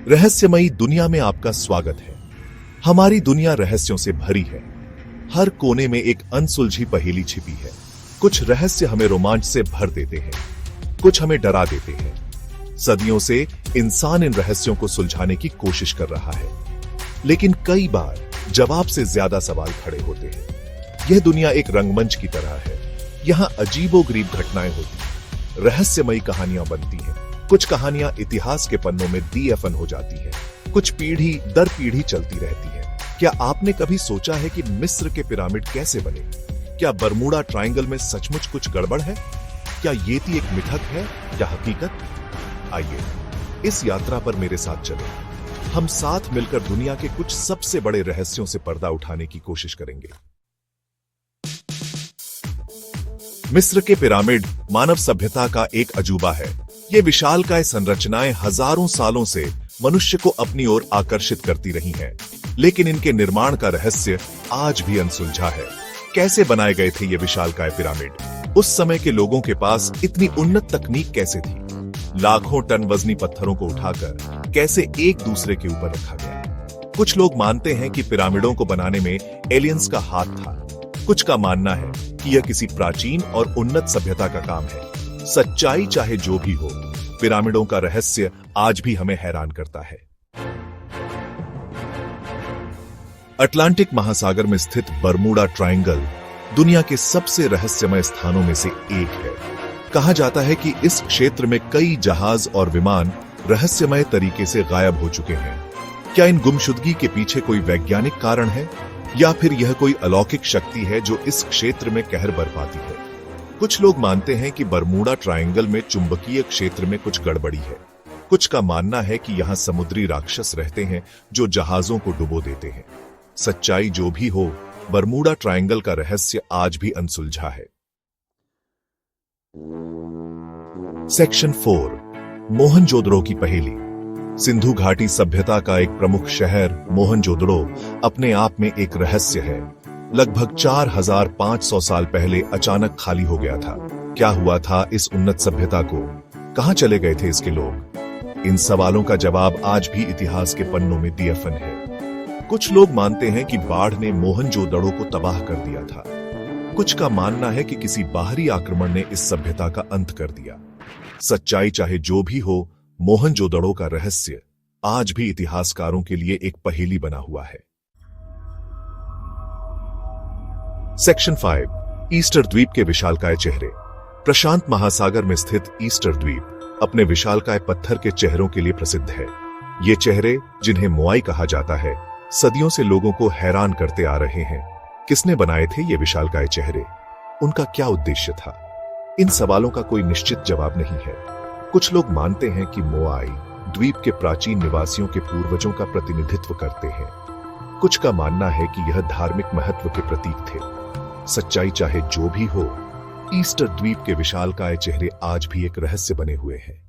रहस्यमयी दुनिया में आपका स्वागत है। हमारी दुनिया रहस्यों से भरी है। हर कोने में एक अनसुलझी पहेली छिपी है। कुछ रहस्य हमें रोमांच से भर देते हैं, कुछ हमें डरा देते हैं। सदियों से इंसान इन रहस्यों को सुलझाने की कोशिश कर रहा है, लेकिन कई बार जवाब से ज्यादा सवाल खड़े होते हैं। यह दुनिया एक रंगमंच की तरह है। यहाँ अजीबोगरीब घटनाएं होती हैं, रहस्यमयी कहानियां बनती हैं। कुछ कहानियां इतिहास के पन्नों में दफन हो जाती हैं, कुछ पीढ़ी दर पीढ़ी चलती रहती है। क्या आपने कभी सोचा है कि मिस्र के पिरामिड कैसे बने? क्या बरमूडा ट्रायंगल में सचमुच कुछ गड़बड़ है? क्या येती एक मिथक है या हकीकत? आइए इस यात्रा पर मेरे साथ चलें। हम साथ मिलकर दुनिया के कुछ सबसे बड़े रहस्यों से पर्दा उठाने की कोशिश करेंगे। मिस्र के पिरामिड मानव सभ्यता का एक अजूबा है। ये विशालकाय संरचनाएं हजारों सालों से मनुष्य को अपनी ओर आकर्षित करती रही हैं, लेकिन इनके निर्माण का रहस्य आज भी अनसुलझा है। कैसे बनाए गए थे ये विशालकाय पिरामिड? उस समय के लोगों के पास इतनी उन्नत तकनीक कैसे थी? लाखों टन वजनी पत्थरों को उठाकर कैसे एक दूसरे के ऊपर रखा गया? कुछ लोग मानते हैं कि पिरामिडों को बनाने में एलियंस का हाथ था। कुछ का मानना है कि यह किसी प्राचीन और उन्नत सभ्यता का काम है। सच्चाई चाहे जो भी हो, पिरामिडों का रहस्य आज भी हमें हैरान करता है। अटलांटिक महासागर में स्थित बरमूडा ट्रायंगल दुनिया के सबसे रहस्यमय स्थानों में से एक है। कहा जाता है कि इस क्षेत्र में कई जहाज और विमान रहस्यमय तरीके से गायब हो चुके हैं। क्या इन गुमशुदगी के पीछे कोई वैज्ञानिक कारण है, या फिर यह कोई अलौकिक शक्ति है जो इस क्षेत्र में कहर बरपाती है? कुछ लोग मानते हैं कि बरमूडा ट्रायंगल में चुंबकीय क्षेत्र में कुछ गड़बड़ी है। कुछ का मानना है कि यहां समुद्री राक्षस रहते हैं जो जहाजों को डुबो देते हैं। सच्चाई जो भी हो, बरमूडा ट्रायंगल का रहस्य आज भी अनसुलझा है। सेक्शन 4, मोहनजोदड़ो की पहेली। सिंधु घाटी सभ्यता का एक प्रमुख शहर मोहनजोदड़ो अपने आप में एक रहस्य है। लगभग 4500 साल पहले अचानक खाली हो गया था। क्या हुआ था इस उन्नत सभ्यता को? कहां चले गए थे इसके लोग? इन सवालों का जवाब आज भी इतिहास के पन्नों में दफन है। कुछ लोग मानते हैं कि बाढ़ ने मोहनजोदड़ो को तबाह कर दिया था। कुछ का मानना है कि किसी बाहरी आक्रमण ने इस सभ्यता का अंत कर दिया। सच्चाई चाहे जो भी हो, मोहनजोदड़ो का रहस्य आज भी इतिहासकारों के लिए एक पहेली बना हुआ है। सेक्शन 5, ईस्टर द्वीप के विशालकाय चेहरे। प्रशांत महासागर में स्थित ईस्टर द्वीप अपने विशालकाय पत्थर के चेहरों के लिए प्रसिद्ध है। ये चेहरे, जिन्हें मोआई कहा जाता है, सदियों से लोगों को हैरान करते आ रहे हैं। किसने बनाए थे ये विशालकाय चेहरे? उनका क्या उद्देश्य था? इन सवालों का कोई निश्चित जवाब नहीं है। कुछ लोग मानते हैं कि मोआई द्वीप के प्राचीन निवासियों के पूर्वजों का प्रतिनिधित्व करते हैं। कुछ का मानना है कि यह धार्मिक महत्व के प्रतीक थे। सच्चाई चाहे जो भी हो, ईस्टर द्वीप के विशालकाय चेहरे आज भी एक रहस्य बने हुए हैं।